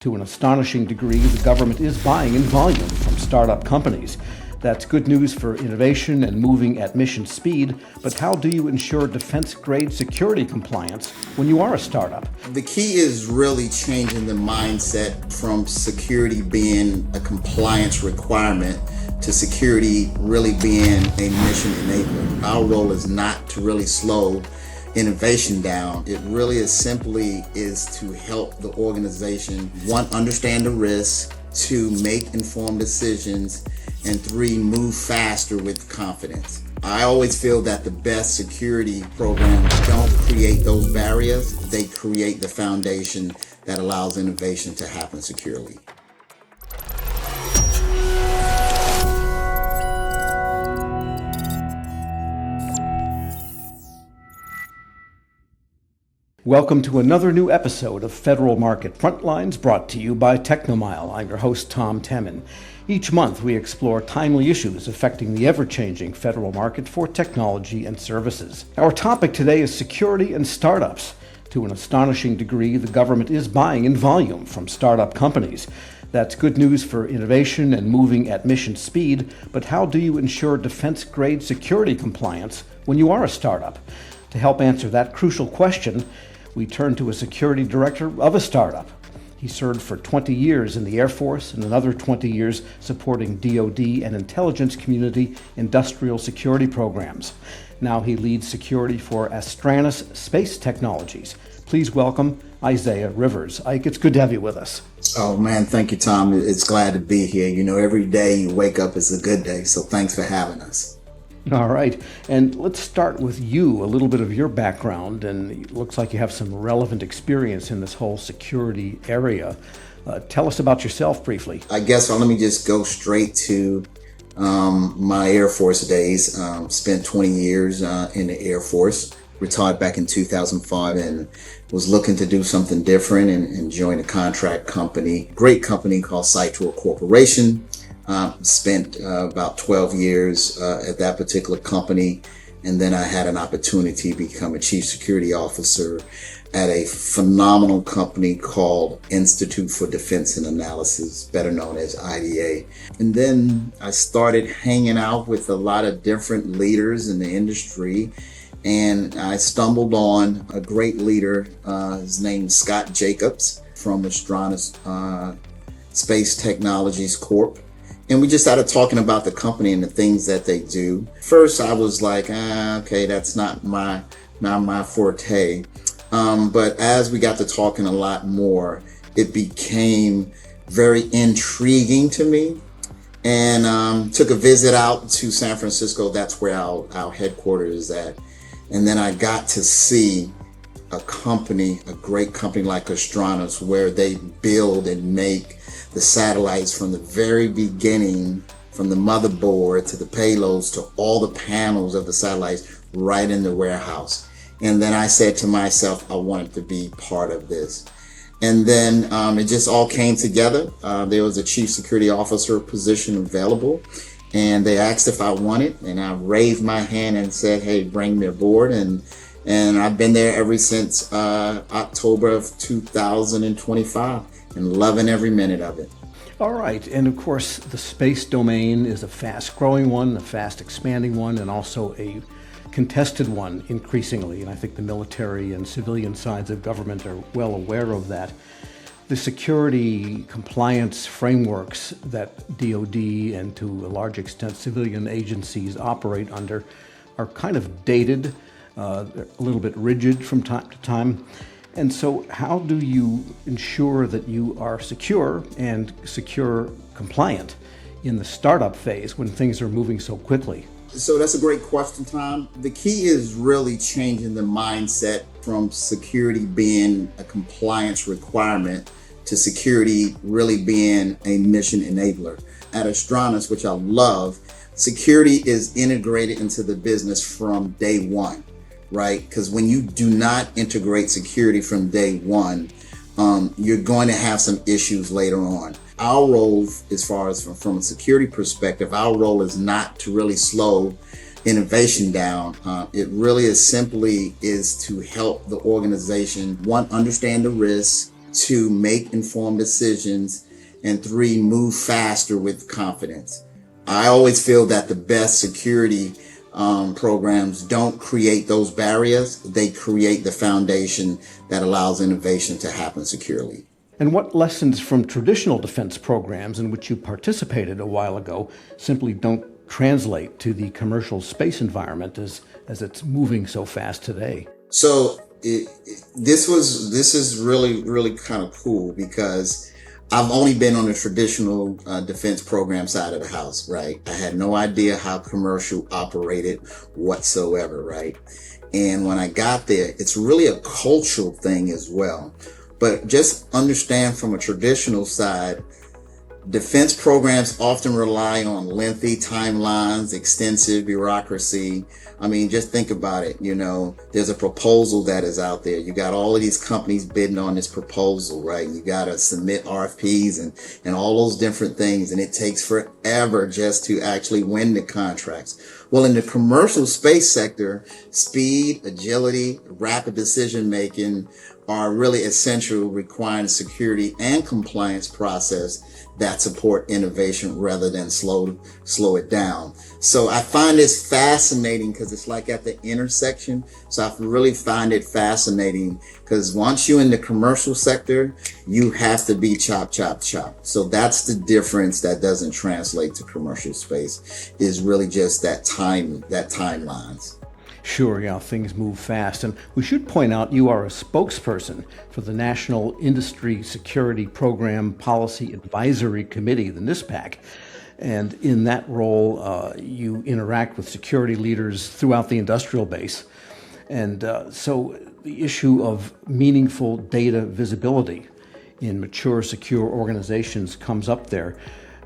To an astonishing degree, the government is buying in volume from startup companies. That's good news for innovation and moving at mission speed, but how do you ensure defense-grade security compliance when you are a startup? The key is really changing the mindset from security being a compliance requirement to security really being a mission enabler. Our role is not to really slow innovation down. It really is to help the organization, one, understand the risk, two, make informed decisions, and three, move faster with confidence. I always feel that the best security programs don't create those barriers. They create the foundation that allows innovation to happen securely. Welcome to another new episode of Federal Market Frontlines, brought to you by Technomile. I'm your host, Tom Temin. Each month, we explore timely issues affecting the ever-changing federal market for technology and services. Our topic today is security and startups. To an astonishing degree, the government is buying in volume from startup companies. That's good news for innovation and moving at mission speed, but how do you ensure defense-grade security compliance when you are a startup? To help answer that crucial question, we turn to a security director of a startup. He served for 20 years in the Air Force and another 20 years supporting DoD and intelligence community industrial security programs. Now he leads security for Astranis Space Technologies. Please welcome Isaiah Rivers. Ike, it's good to have you with us. Oh man, thank you, Tom. It's glad to be here. You know, every day you wake up is a good day, so thanks for having us. All right, and let's start with you, a little bit of your background, and it looks like you have some relevant experience in this whole security area. Tell us about yourself briefly. I guess let me just go straight to my Air Force days. Spent 20 years in the Air Force, retired back in 2005, and was looking to do something different and joined a contract company, great company called Cybersecurity Corporation. Spent about 12 years at that particular company, and then I had an opportunity to become a chief security officer at a phenomenal company called Institute for Defense and Analysis, better known as IDA. And then I started hanging out with a lot of different leaders in the industry, and I stumbled on a great leader. His name is Scott Jacobs from Astranis Space Technologies Corp. And we just started talking about the company and the things that they do. First, I was like, okay, that's not my forte. But as we got to talking a lot more, it became very intriguing to me. And took a visit out to San Francisco. That's where our headquarters is at. And then I got to see a great company like Astranis, where they build and make the satellites from the very beginning, from the motherboard to the payloads to all the panels of the satellites right in the warehouse. And then I said to myself, I wanted to be part of this. And then it just all came together. There was a chief security officer position available, and they asked if I wanted, and I raised my hand and said, hey, bring me aboard. And I've been there ever since October of 2025. And loving every minute of it. All right, and of course, the space domain is a fast-growing one, a fast-expanding one, and also a contested one increasingly. And I think the military and civilian sides of government are well aware of that. The security compliance frameworks that DoD and to a large extent civilian agencies operate under are kind of dated, a little bit rigid from time to time. And so how do you ensure that you are secure and secure compliant in the startup phase when things are moving so quickly? So that's a great question, Tom. The key is really changing the mindset from security being a compliance requirement to security really being a mission enabler. At Astranis, which I love, security is integrated into the business from day one. Right? Because when you do not integrate security from day one, you're going to have some issues later on. Our role, as far as from a security perspective, our role is not to really slow innovation down. It really is to help the organization, one, understand the risk, 2, make informed decisions, and 3, move faster with confidence. I always feel that the best security programs don't create those barriers. They create the foundation that allows innovation to happen securely. And what lessons from traditional defense programs in which you participated a while ago simply don't translate to the commercial space environment as it's moving so fast today? So this is really kind of cool because I've only been on the traditional defense program side of the house, right? I had no idea how commercial operated whatsoever, right? And when I got there, it's really a cultural thing as well. But just understand from a traditional side, defense programs often rely on lengthy timelines, extensive bureaucracy. I mean, just think about it. There's a proposal that is out there. You got all of these companies bidding on this proposal, right? You got to submit RFPs and all those different things. And it takes forever just to actually win the contracts. Well, in the commercial space sector, speed, agility, rapid decision making are really essential, requiring security and compliance process that support innovation rather than slow it down. So I find this fascinating because it's like at the intersection. So I really find it fascinating because once you're in the commercial sector, you have to be chop. So that's the difference that doesn't translate to commercial space, is really just that timelines. Sure, yeah, things move fast. And we should point out you are a spokesperson for the National Industry Security Program Policy Advisory Committee, the NISPAC. And in that role, you interact with security leaders throughout the industrial base. And so the issue of meaningful data visibility in mature, secure organizations comes up there.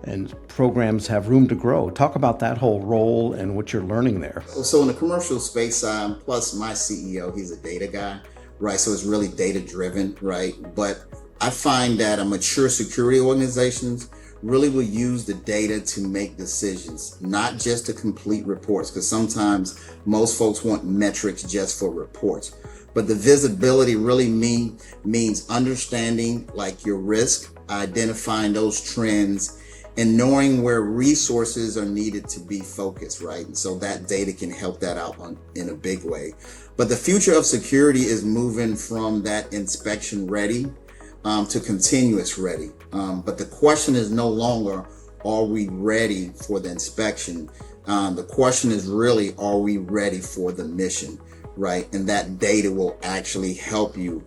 And programs have room to grow. Talk about that whole role and what you're learning there. So in the commercial space side, plus my CEO, he's a data guy, right? So it's really data driven, right? But I find that a mature security organizations really will use the data to make decisions, not just to complete reports, because sometimes most folks want metrics just for reports. But the visibility really means understanding like your risk, identifying those trends, and knowing where resources are needed to be focused, right? And so that data can help that out in a big way. But the future of security is moving from that inspection ready to continuous ready. But the question is no longer, are we ready for the inspection? The question is really, are we ready for the mission, right? And that data will actually help you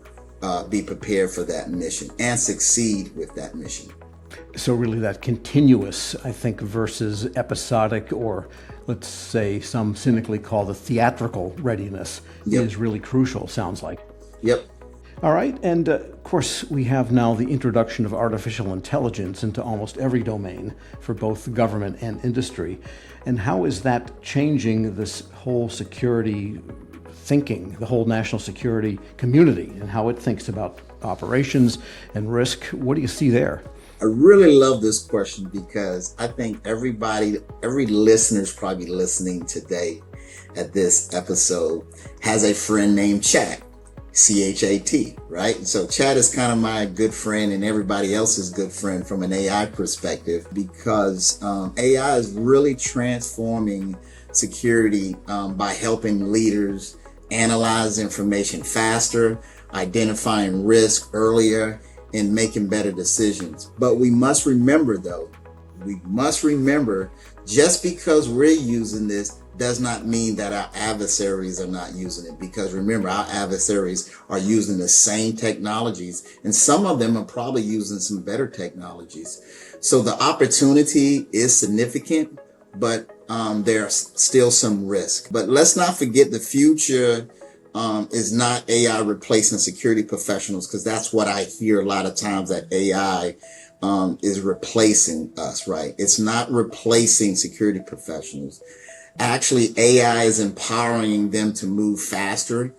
be prepared for that mission and succeed with that mission. So really that continuous, I think, versus episodic, or let's say some cynically call the theatrical readiness, is really crucial, sounds like. Yep. All right. And of course, we have now the introduction of artificial intelligence into almost every domain for both government and industry. And how is that changing this whole security thinking, the whole national security community, and how it thinks about operations and risk? What do you see there? I really love this question because I think every listener's probably listening today at this episode has a friend named Chat, CHAT, right? And so Chat is kind of my good friend and everybody else's good friend from an AI perspective, because AI is really transforming security by helping leaders analyze information faster, identifying risk earlier, and making better decisions. But we must remember, just because we're using this does not mean that our adversaries are not using it. Because remember, our adversaries are using the same technologies, and some of them are probably using some better technologies. So the opportunity is significant, but there's still some risk. But let's not forget, the future is not AI replacing security professionals, because that's what I hear a lot of times, that AI is replacing us, right? It's not replacing security professionals. Actually, AI is empowering them to move faster,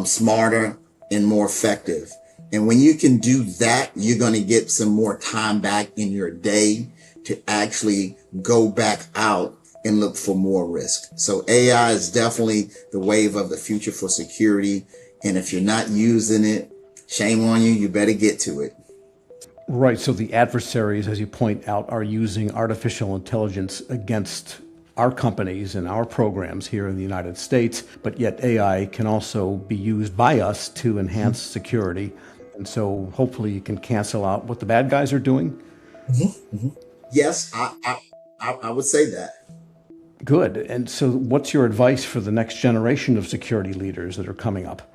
smarter, and more effective. And when you can do that, you're going to get some more time back in your day to actually go back out and look for more risk. So AI is definitely the wave of the future for security. And if you're not using it, shame on you. You better get to it. Right. So the adversaries, as you point out, are using artificial intelligence against our companies and our programs here in the United States, but yet AI can also be used by us to enhance security. And so hopefully you can cancel out what the bad guys are doing. Yes, I would say that. Good. And so what's your advice for the next generation of security leaders that are coming up?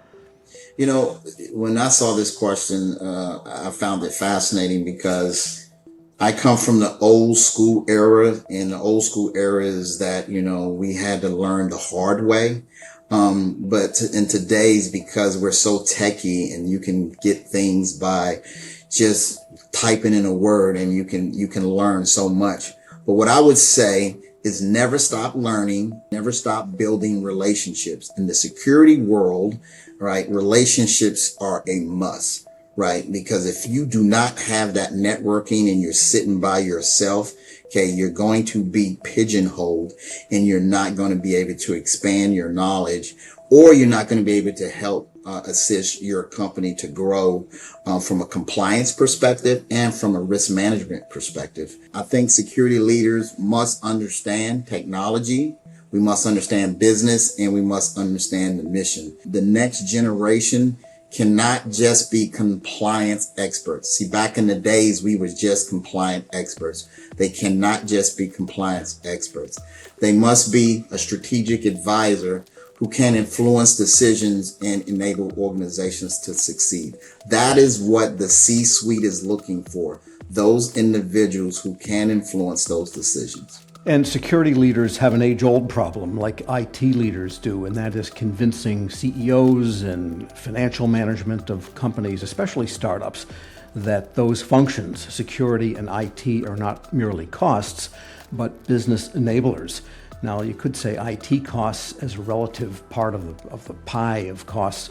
You know, when I saw this question, I found it fascinating because I come from the old school era, and the old school era is that, we had to learn the hard way. But in today's, because we're so techy and you can get things by just typing in a word, and you can learn so much. But what I would say is never stop learning, never stop building relationships. In the security world, right, relationships are a must, right? Because if you do not have that networking and you're sitting by yourself, okay, you're going to be pigeonholed and you're not going to be able to expand your knowledge, or you're not going to be able to help assist your company to grow from a compliance perspective and from a risk management perspective. I think security leaders must understand technology. We must understand business, and we must understand the mission. The next generation cannot just be compliance experts. See, back in the days, we were just compliant experts. They cannot just be compliance experts. They must be a strategic advisor who can influence decisions and enable organizations to succeed. That is what the C-suite is looking for. Those individuals who can influence those decisions. And security leaders have an age-old problem like IT leaders do, and that is convincing CEOs and financial management of companies, especially startups, that those functions, security and IT, are not merely costs, but business enablers. Now, you could say IT costs as a relative part of the pie of costs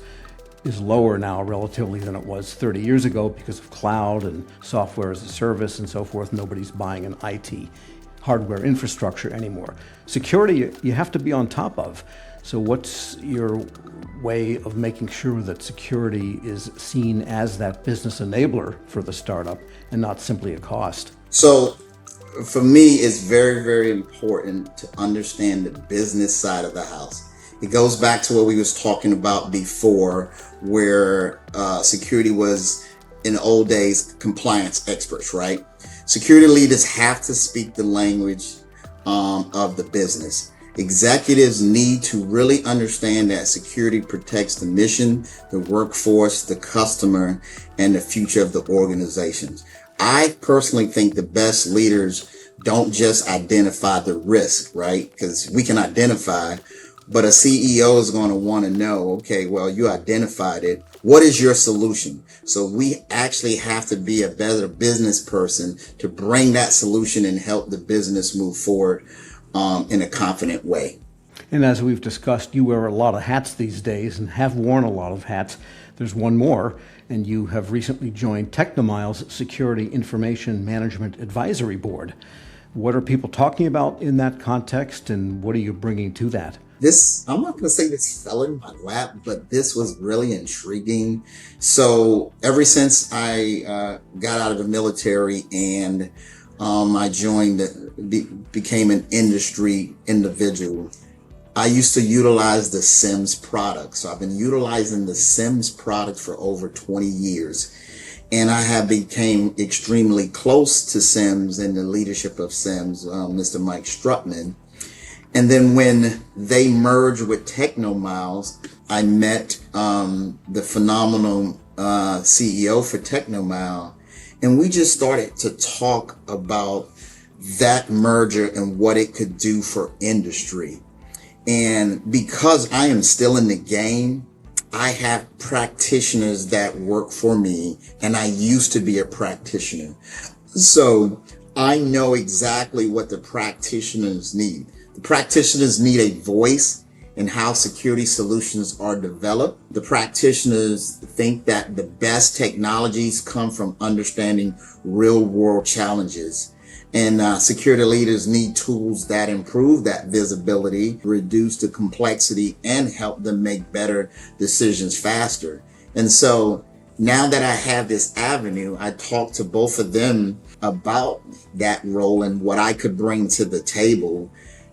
is lower now relatively than it was 30 years ago because of cloud and software as a service and so forth. Nobody's buying an IT hardware infrastructure anymore. Security, you have to be on top of. So what's your way of making sure that security is seen as that business enabler for the startup and not simply a cost? So for me, it's very, very important to understand the business side of the house. It goes back to what we was talking about before, where security was, in the old days, compliance experts, right? Security leaders have to speak the language of the business. Executives need to really understand that security protects the mission, the workforce, the customer, and the future of the organizations. I personally think the best leaders don't just identify the risk, right? Because we can identify, but a CEO is going to want to know, okay, well, you identified it. What is your solution? So we actually have to be a better business person to bring that solution and help the business move forward in a confident way. And as we've discussed, you wear a lot of hats these days and have worn a lot of hats. There's one more, and you have recently joined Technomile's Security Information Management Advisory Board. What are people talking about in that context, and what are you bringing to that? I'm not going to say this fell in my lap, but this was really intriguing. So ever since I got out of the military and I became an industry individual, I used to utilize the SIMS product. So I've been utilizing the SIMS product for over 20 years. And I have became extremely close to SIMS and the leadership of SIMS, Mr. Mike Strutman. And then when they merged with Technomile, I met the phenomenal CEO for Technomile, and we just started to talk about that merger and what it could do for industry. And because I am still in the game, I have practitioners that work for me, and I used to be a practitioner. So I know exactly what the practitioners need. The practitioners need a voice in how security solutions are developed. The practitioners think that the best technologies come from understanding real world challenges. And security leaders need tools that improve that visibility, reduce the complexity, and help them make better decisions faster. And so now that I have this avenue, I talked to both of them about that role and what I could bring to the table.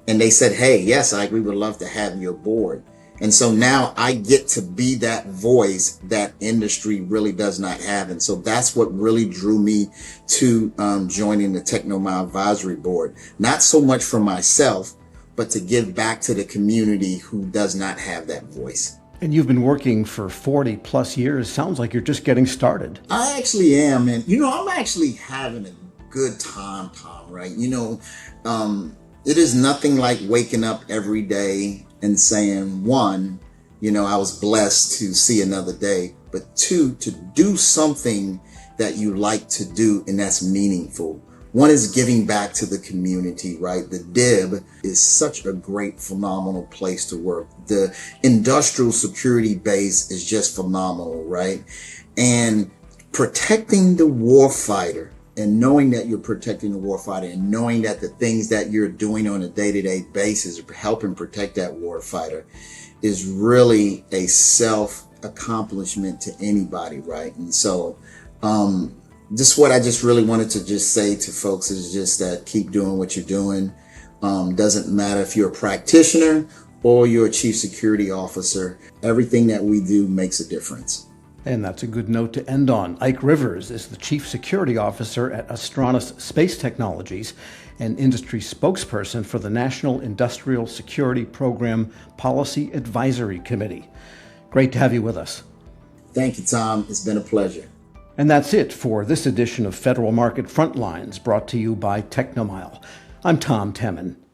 And they said, hey, yes, we would love to have you aboard. And so now I get to be that voice that industry really does not have. And so that's what really drew me to joining the Technomile Advisory Board. Not so much for myself, but to give back to the community who does not have that voice. And you've been working for 40 plus years. Sounds like you're just getting started. I actually am. And, I'm actually having a good time, Tom, right? It is nothing like waking up every day and saying, one, I was blessed to see another day, but two, to do something that you like to do and that's meaningful. One is giving back to the community, right? The DIB is such a great, phenomenal place to work. The industrial security base is just phenomenal, right? And protecting the warfighter and knowing that you're protecting the warfighter and knowing that the things that you're doing on a day-to-day basis helping protect that warfighter is really a self-accomplishment to anybody, right? And so, just what I just really wanted to just say to folks is just that keep doing what you're doing. Doesn't matter if you're a practitioner or you're a chief security officer. Everything that we do makes a difference. And that's a good note to end on. Ike Rivers is the Chief Security Officer at Astranis Space Technologies and industry spokesperson for the National Industrial Security Program Policy Advisory Committee. Great to have you with us. Thank you, Tom. It's been a pleasure. And that's it for this edition of Federal Market Frontlines, brought to you by Technomile. I'm Tom Temin.